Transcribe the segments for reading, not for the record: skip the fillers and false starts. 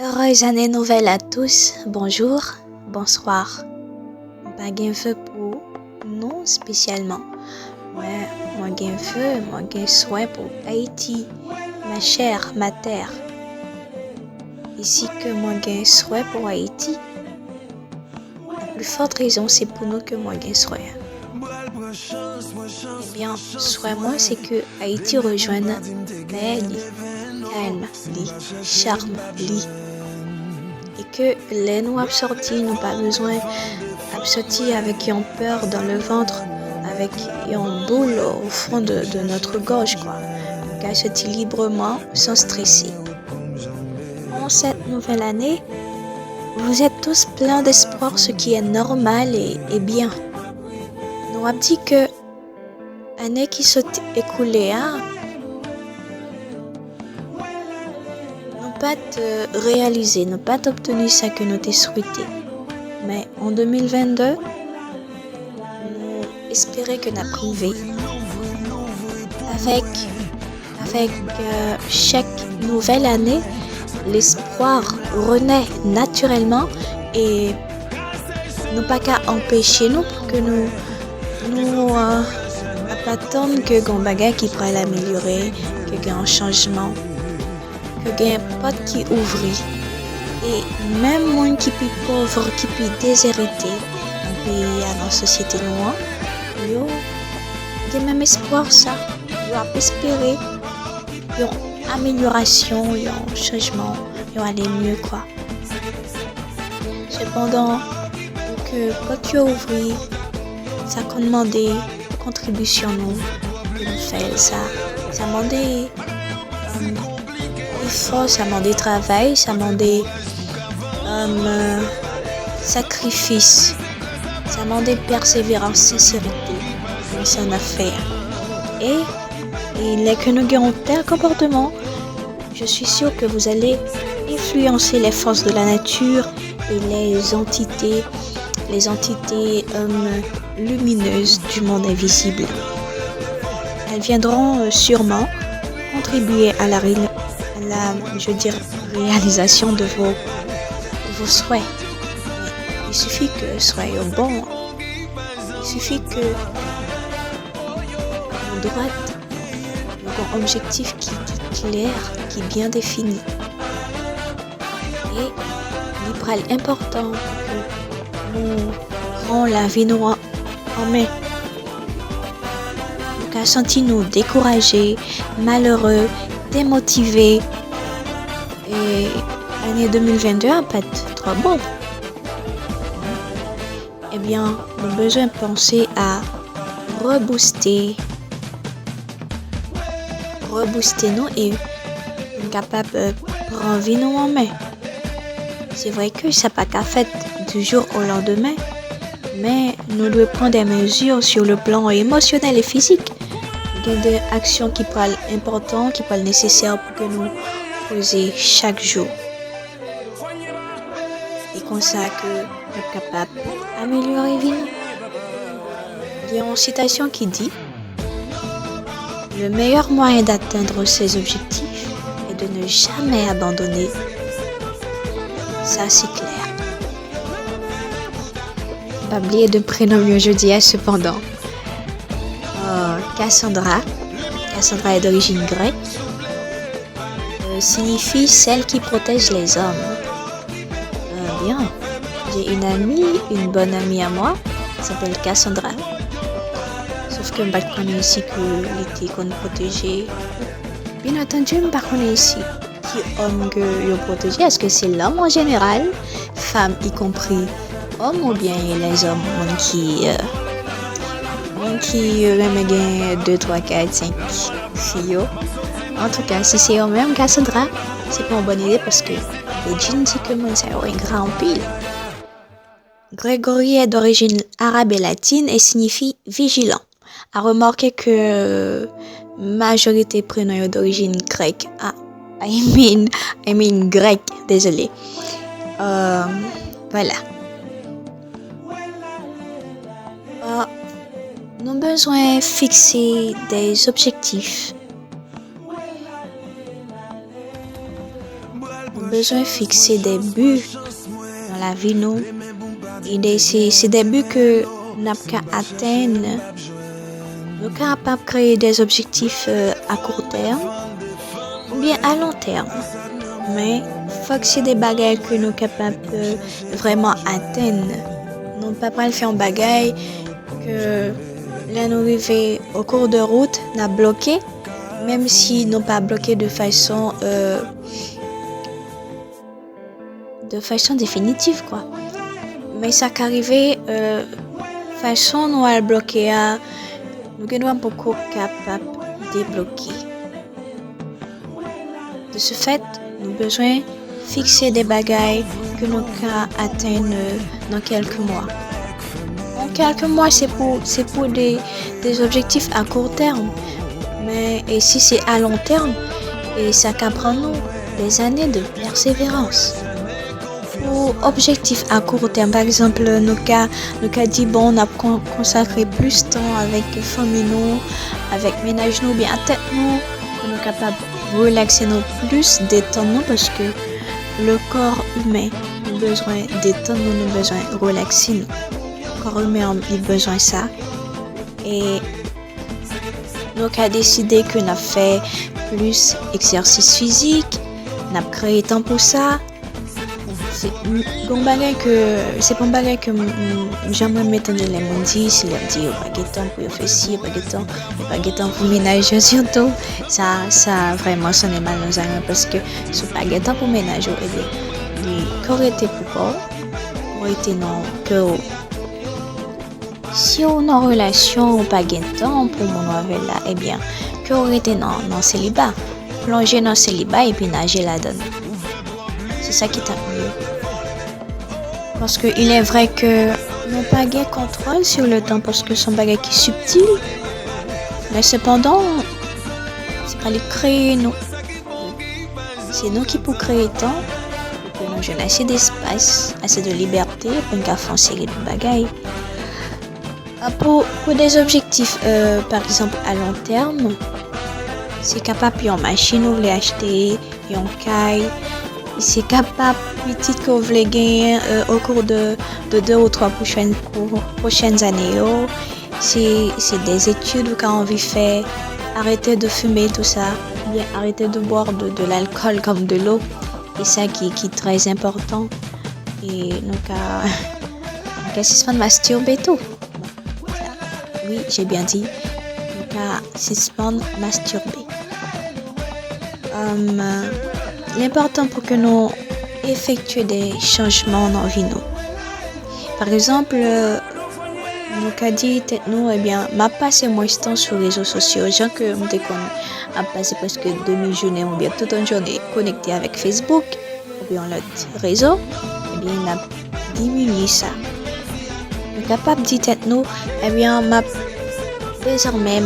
Heureuse année nouvelle à tous, bonjour, bonsoir. Pas gen feu pour nous spécialement. Moi gen feu, moi gen souhait pour Haïti, ma chère, ma terre. Ici que moi gen souhait pour Haïti, la plus forte raison c'est pour nous que moi gen souhait. Eh bien, souhait moi c'est que Haïti rejoigne paix, calme, charme, et que les nous absortis n'ont pas besoin absortis avec une peur dans le ventre, avec une boule au fond de notre gorge, quoi. Donc, sortir librement, sans stresser. En cette nouvelle année, vous êtes tous pleins d'espoir, ce qui est normal et bien. Nous avons dit que l'année qui s'est écoulée, nous pas réalisé, nous pas obtenu ça que nous t'ai souhaité. Mais en 2022, nous espérons que nous avons privé. Avec chaque nouvelle année, l'espoir renaît naturellement et nous pas qu'à empêcher nous pour que nous pas attendre que gon bagay qui pourrait l'améliorer, que gon un changement, que gon porte qui ouvrit. Et même monde qui est pauvre, qui est déshérité, et à la société noire, yo a même espoir ça, yo a espéré, yo amélioration, yo changement, yo aller mieux quoi. Cependant que quand tu ouvri, ça qu'on demandé contribution nous, que nous fait ça demandé effort, ça demandé travail, ça demandé sacrifice, ça demandait persévérance, sincérité, mais ça en a fait. Et il est que nous gagnons tel comportement, je suis sûre que vous allez influencer les forces de la nature et les entités lumineuses du monde invisible. Elles viendront sûrement contribuer à la réalisation de vos souhaits. Il suffit que soyez bon. Il suffit que en droite, un objectif qui est clair, qui est bien défini. Et il est important que nous rendons la vie en main. Donc, à sentir nous découragés, malheureux, démotivés. Et l'année 2022 a pas être trop bon. Eh bien, nous avons besoin de penser à rebooster nous et être capable de prendre vie nous en main. C'est vrai que ça n'a pas qu'à faire du jour au lendemain, mais nous devons prendre des mesures sur le plan émotionnel et physique. Il y a des actions qui parlent importantes, qui parlent nécessaires pour que nous poser chaque jour. Et comme ça que nous sommes capables d'améliorer la vie. Il y a une citation qui dit: le meilleur moyen d'atteindre ses objectifs est de ne jamais abandonner. Ça, c'est clair. Pas oublier de prénommer aujourd'hui cependant. Cassandra est d'origine grecque. Signifie celle qui protège les hommes. Bien. J'ai une bonne amie à moi, qui s'appelle Cassandra. Sauf que je ne connais ici que l'été qu'on protégeait. Bien entendu, je ne connais ici qui homme que je protège. Est-ce que c'est l'homme en général, femme y compris, homme ou bien les hommes qui aiment 2, 3, 4, 5 filles. En tout cas, si c'est eux-mêmes Cassandra, c'est pas une bonne idée parce que les djinns disent que moi, c'est un grand pile. Grégory est d'origine arabe et latine et signifie vigilant. À remarquer que majorité prénom est d'origine grecque. I mean grec, désolé. Voilà. Nous avons besoin de fixer des objectifs. nous besoin de fixer des buts dans la vie, nous. Et c'est des buts que nous n'avons qu'à atteindre. Nous sommes capables de créer des objectifs à court terme ou bien à long terme. Mais il faut que c'est des bagages que nous sommes capables de vraiment atteindre. Nous ne pouvons pas faire un bagage que là nous arrivons au cours de route, nous avons bloqué, même si nous pas bloqué de façon définitive, quoi. Mais ça qu'arrivé façon nous à bloquer, nous sommes beaucoup capables de débloquer. De ce fait, nous avons besoin de fixer des bagages que nous pouvons atteindre dans quelques mois. En quelques mois, c'est pour des objectifs à court terme. Mais et si c'est à long terme, et ça peut prendre nous des années de persévérance. Pour objectifs à court terme, par exemple, nous avons dit bon, on a consacré plus de temps avec famille nous, avec ménage nous, bien tête nous, on est capable de relaxer nous plus, détendre nous parce que le corps humain a besoin de détendre nous, a besoin de relaxer nous. Le corps humain a besoin de ça. Et nous avons décidé que nous avons fait plus d'exercice physique, nous avons créé temps pour ça. C'est pas un bagage que j'aimerais mettre dans les mondes, si les dit il n'y a pas de temps pour faire ci, il n'y a pas de temps pour ménager surtout. Ça vraiment sonne mal dans un parce que ce pas de temps pour ménager, les corps étaient plus courts, pour été non que si on a une relation ou pas de temps pour mon avec là, eh bien que on était dans célibat, plonger dans célibat et puis nager là-dedans. C'est ça qui t'a mieux. Parce qu'il est vrai que nous n'avons pas de contrôle sur le temps parce que c'est un bagage qui est subtil. Mais cependant, c'est pas les créer, nous. C'est nous qui pouvons créer le temps pour que nous ayons assez d'espace, assez de liberté pour nous faire une série de bagages. Pour des objectifs, par exemple à long terme, c'est capable d'une machine vous voulez acheter, une caille. C'est capable petit que vous voulez gagner au cours de 2 ou 3 prochaines années. C'est des études qu'on a envie de faire, arrêter de fumer tout ça, bien arrêter de boire de l'alcool comme de l'eau. Et ça qui est très important. Et donc c'est de masturber tout. Oui, j'ai bien dit. Donc c'est de masturber. L'important pour que nous effectuions des changements dans la vie. Par exemple, nous avons dit, nous, eh bien, m'a passé moins de temps sur les réseaux sociaux. Gens que nous avons passé presque demi-journée ou bien toute une journée connecté avec Facebook ou bien l'autre réseau, eh bien, on a diminué ça. Nous sommes capables de dire, nous, eh bien, désormais,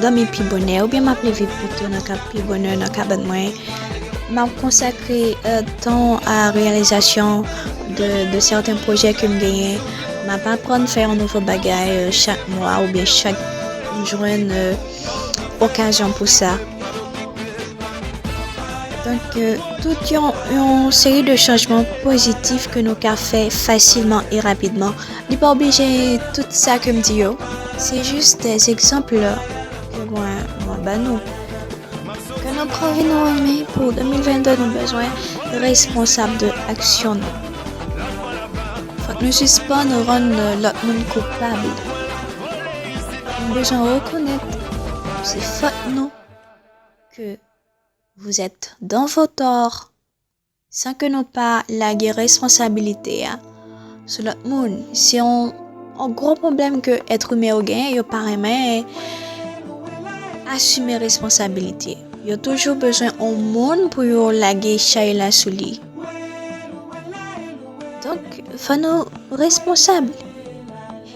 dans mes petits bonheurs ou bien ma vie plutôt dans le petit bonheur, dans le cabane moins. M'a consacré temps à la réalisation de certains projets que je gagne. M'a pas apprendre à faire un nouveau bagage chaque mois ou bien chaque jour une occasion pour ça. Donc toute une série de changements positifs que nous avons fait facilement et rapidement. Je ne pas obligé tout ça que me dit. C'est juste des exemples que moi nous. Que nos profils pour 2022 nous avons besoin de responsables de action. Faut que nous juste pas nous rendre l'autre monde coupable. Nous avons besoin de reconnaître c'est faute nous que vous êtes dans vos torts sans que nous pas laguer responsabilité sur l'autre monde. C'est un gros problème que être humain au gain et pas aimer assumer responsabilité. Il y a toujours besoin d'un monde pour laguer Shaila sous lui. Donc, il faut nous responsables.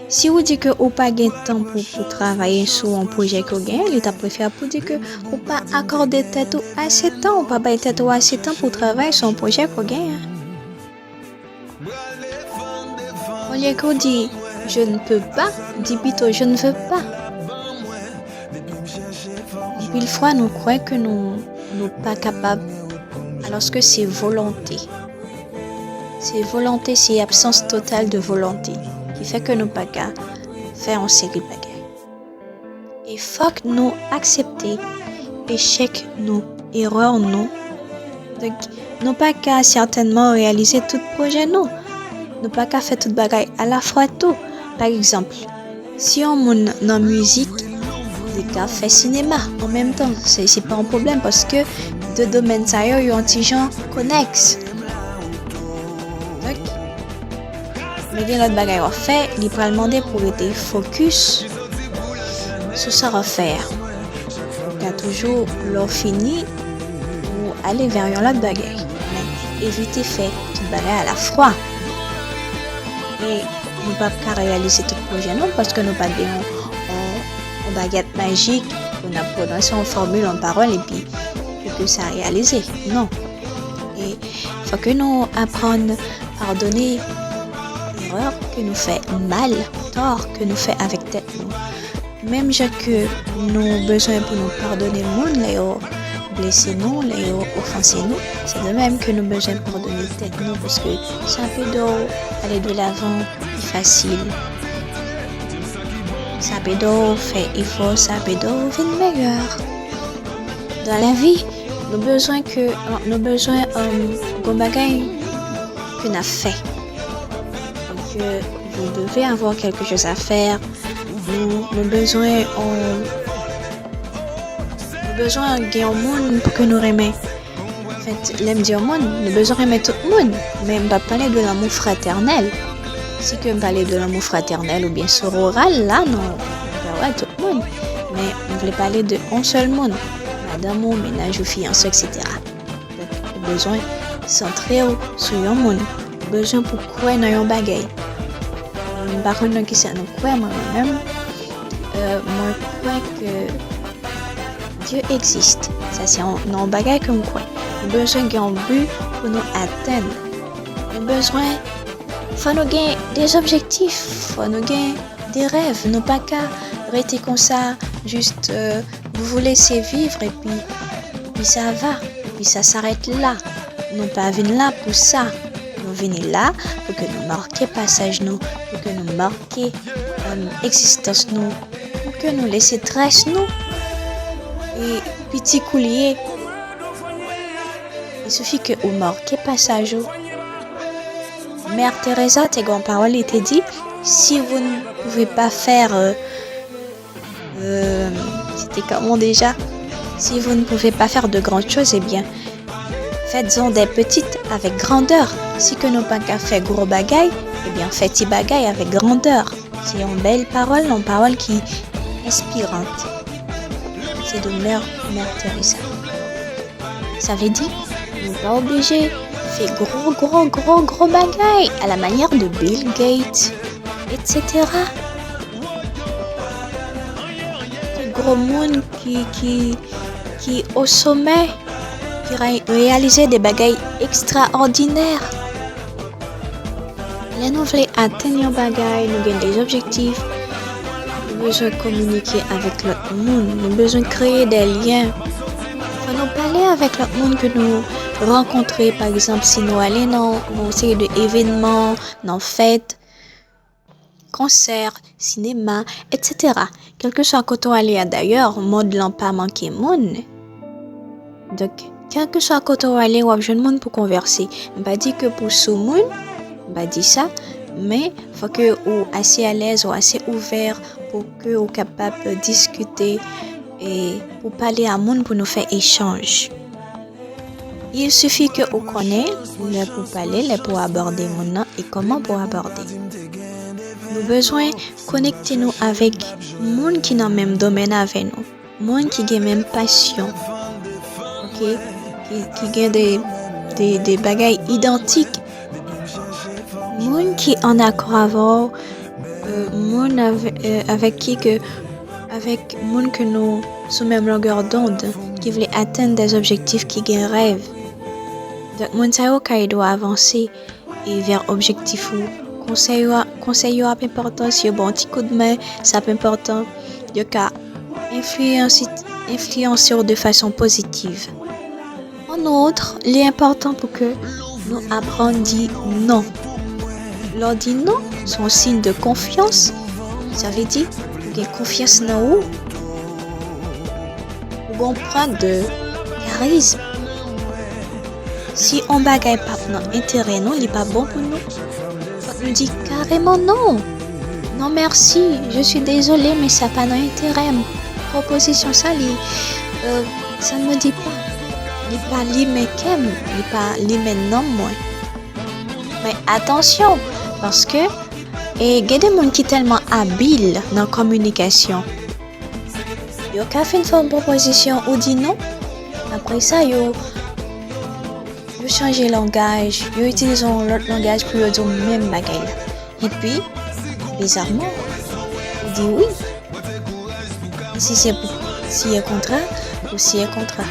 Si vous dites que vous n'avez pas de temps pour travailler sur un projet que vous gagnez, il préféré pour dire que vous n'avez pas accordé tête assez de temps, vous n'avez pas tête assez de temps pour travailler sur un projet que vous gagnez. Au lieu que vous dites je ne peux pas, dites plutôt je ne veux pas. Mille fois, nous croyons que nous ne sommes pas capables alors que c'est volonté. C'est volonté, c'est absence totale de volonté qui fait que nous pas qu'à faire en série de bagages. Il faut que nous accepter échec nous, erreur nous. Donc, nous pas qu'à certainement réaliser tout projet nous. Nous pas qu'à faire tout bagaille à la fois tout. Par exemple, si on monte dans musique, des cas fait cinéma en même temps, c'est pas un problème parce que deux domaines ça y est, un petit genre connexes. Donc, mais bien l'autre bagaille à faire, il peut demander pour être focus sur ça à faire. Il y a toujours l'heure finie pour aller vers une autre bagaille. Mais éviter faire tout bagaille à la fois. Et nous ne pouvons pas réaliser tout le projet non parce que nous pas bien en baguette magique, on a prononcé en formule, en parole et puis que ça a réalisé. Non. Et il faut que nous apprenions à pardonner l'erreur que nous fait mal, tort que nous fait avec tête nous. Même que nous avons besoin pour nous pardonner le monde, les blessés nous, les offensés nous, c'est de même que nous avons besoin de pardonner tête nous parce que c'est un peu d'aller de l'avant, facile. Ça peut faire effort, ça peut devenir meilleur. Dans la vie, nous avons besoin de bagaille que nous avons fait. Donc, vous devez avoir quelque chose à faire. Nous avons besoin de monde pour que nous aimions. En fait, l'aime dire monde, nous avons besoin d'aimer tout le monde. Mais on ne va pas parler de l'amour fraternel. Si que me parler de l'amour fraternel ou bien sororal, là, non, ouais, tout le monde. Mais on voulait parler de un seul monde, d'amour, ménage ou fiancé, etc. Donc, on a besoin de centrer sur un monde. On a besoin pour croire dans un bagaille. Par contre, qui c'est nous croire moi-même, moi, je crois que Dieu existe. Ça, c'est un bagaille qu'on croit. On a besoin d'un but pour nous atteindre. On a besoin. Faut nous gagner des objectifs, faut nous gagner des rêves, nous pas qu'à rester comme ça, juste vous laisser vivre et puis ça va, et puis ça s'arrête là. Nous pas venir là pour ça, nous venir là pour que nous marquions passage nous, pour que nous marquions existence nous, pour que nous laisser trace nous et petit coulier. Il suffit que vous marquiez passage nous. Mère Teresa, tes grands-paroles étaient dit, si vous ne pouvez pas faire, c'était comment déjà? Si vous ne pouvez pas faire de grandes choses, eh bien, faites-en des petites avec grandeur. Si que nous pas qu'à faire gros bagaille, eh bien, faites-y bagaille avec grandeur. C'est une belle parole, une parole qui est inspirante. C'est de Mère Teresa. Ça veut dire, nous pas obligés. Fait gros bagaille à la manière de Bill Gates, etc. Des gros monde qui au sommet, qui réalisait des bagailles extraordinaires. Là, nous voulons atteindre nos bagailles, nous gagnons des objectifs. Nous avons besoin de communiquer avec l'autre monde, nous avons besoin de créer des liens. Faut nous parler avec l'autre monde que nous rencontrer, par exemple, si nous allons dans une série d'événements, dans fêtes, concerts, cinéma, etc. Quel que soit quand on allait d'ailleurs, mode n'a pas manqué monde. Donc, quel que soit quand on allait, on a besoin de monde pour converser. On va dire que pour ce monde, on va dire ça, mais il faut que vous assez à l'aise ou assez ouvert pour que vous capable de discuter et pour parler à monde pour nous faire échange. Il suffit que vous connaissiez les pour parler, les pour aborder mon nom et comment pour aborder. Nous avons besoin de connecter nous avec les gens qui dans le même domaine avec nous, les gens qui ont la même passion, okay? qui ont des bagailles identiques, les gens qui en accord avec, les gens avec qui que avec les gens que nous sommes même longueur d'onde, qui veulent atteindre des objectifs qui ont un rêve. Donc, mon sayo qui doit avancer et vers objectif ou conseil a important, si bon petit coup de main, ça peut important, de cas influencer de façon positive. En autre, l'important pour que nous apprenions à dire non. Leur dire non, c'est un signe de confiance. Ça veut dire que confiance dans vous. Vous prendre de charisme. Si on bagaille pas notre intérêt, non, il n'est pas bon pour nous. Faut nous dire carrément non. Non merci, je suis désolée, mais ça n'a pas d'intérêt. Proposition ça, ça ne me dit pas. Il pas li mais qu'aime, il pas li mais non moi. Mais attention, parce que il y a des gens qui sont tellement habiles dans la communication. Ils ont fait une proposition ou dit non. Après ça, ils changent le langage, ils utilisent l'autre langage pour dire même bagaille. Et puis, bizarrement, ils disent oui. Et si c'est contrat, ou si c'est contrat.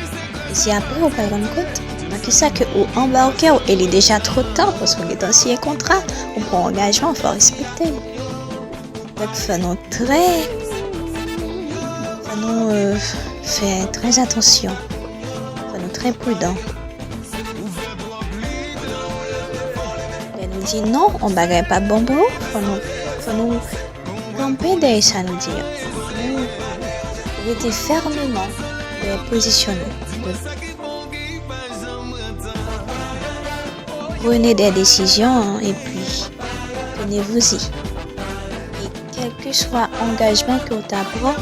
Et si après, on ne peut pas rendre compte. Donc, c'est ça que vous embarquez, il est déjà trop tard parce qu'on est dans un contrat, on prend engagement, il faut respecter. Donc, faisons faire très attention. Faisons très prudent. Elle nous dit non, on ne bagaille pas bon pour nous. Faut nous camper derrière ça, nous dire. Nous était fermement positionnés. Prenez des décisions et puis tenez-vous-y. Et quel que soit l'engagement que vous avez,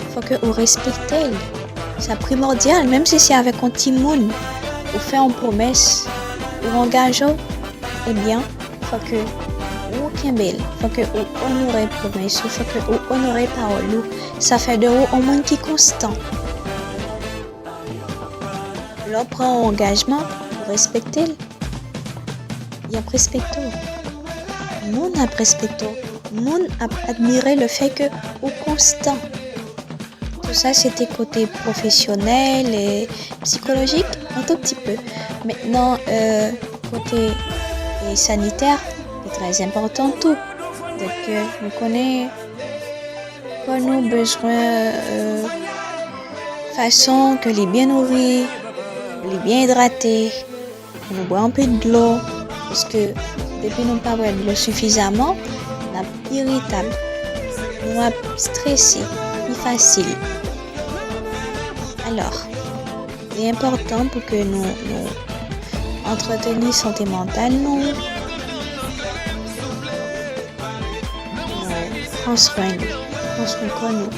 il faut que vous respectez. C'est primordial, même si c'est avec un petit monde, vous faites une promesse, vous engagez, eh bien, il faut que vous il faut que vous honorez la promesse, il faut que vous honorez la parole. Ça fait de vous un monde qui est constant. Là, prend un engagement, vous respectez. Il y a respecté. Nous a respecté. Nous a admiré le fait que vous constant. Tout ça, c'était côté professionnel et psychologique, un tout petit peu. Maintenant, côté sanitaire, c'est très important tout. Donc, nous connaissons quoi nos besoins, façon que les bien nourris, les bien hydratés, nous boire un peu de l'eau, parce que depuis nous pas boire de l'eau suffisamment, on est irritable, nous est stressé, plus facile. Alors, c'est important pour que nous entretenions santé mentale, nous prendre soin de nous.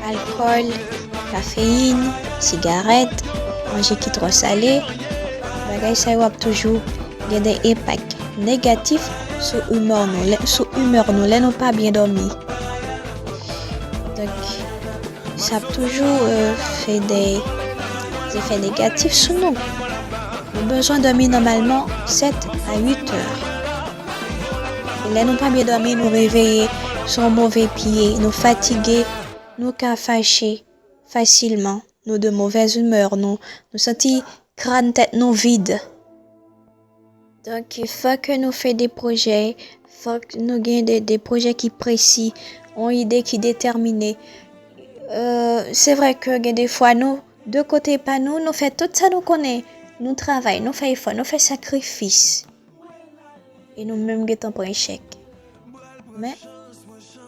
Alcool, caféine, cigarette, manger qui trop salé, bagay ça va toujours y a des impacts négatifs sur l'humeur nous, là nous pas bien dormi. Donc ça a toujours fait des effets négatifs sur nous. Nous avons besoin de dormir normalement 7 à 8 heures. Et là nous pas bien dormi, nous réveiller sur un mauvais pied, nous fatiguer, nous fâcher facilement, nous de mauvaise humeur, nous sentir crâne tête nous vide. Donc il faut que nous fassions des projets, il faut que nous ayons des projets qui précis, ont une idée qui déterminée. C'est vrai que des fois nous, de côté pas nous faisons tout ça nous connaît, nous travaillons, nous faisons effort, nous faisons sacrifice. Et nous même guettons pour échec. Mais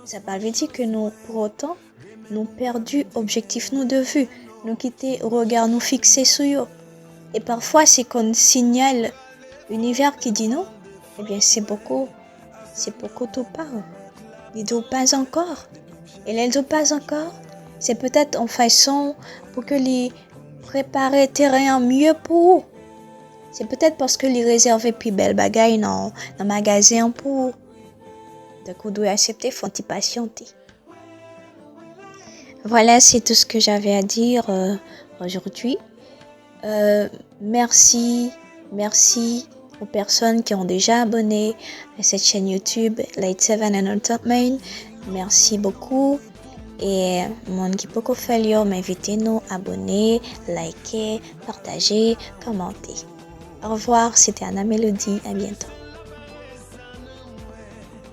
ça ne veut pas dire que nous, pour autant, nous perdu objectif nous de vue, nous quitter regard nous fixer sur eux. Et parfois c'est qu'on signale l'univers qui dit non, eh bien c'est beaucoup tout pas. Ils disent pas encore. Et les disent pas encore, c'est peut-être en façon pour que les préparer terrain mieux pour eux. C'est peut-être parce que les réserver plus belle bagaille dans le magasin pour eux. Donc vous devez accepter, faut y patienter. Voilà, c'est tout ce que j'avais à dire aujourd'hui. Merci aux personnes qui ont déjà abonné à cette chaîne YouTube Light 7 Entertainment. Merci beaucoup. Et mon qui peut faire, m'invitez-nous à abonner, liker, partager, commenter. Au revoir, c'était Anna Mélodie, à bientôt.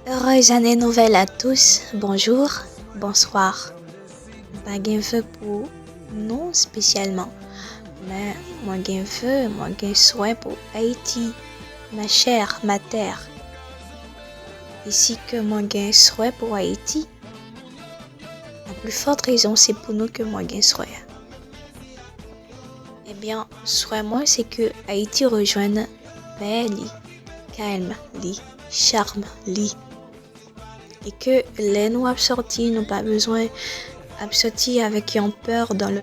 Heureuse année nouvelle à tous, bonjour, bonsoir. Pas gain feu pour Non spécialement, mais moi gain veux, moi gain souhait pour Haïti, ma chère, ma terre. Ici que moi gain souhait pour Haïti, la plus forte raison c'est pour nous que moi gain souhait. Eh bien, souhait moi c'est que Haïti rejoigne paix, li, calme, li, charme, li. Et que les nous absortis n'ont pas besoin absortis avec une peur dans le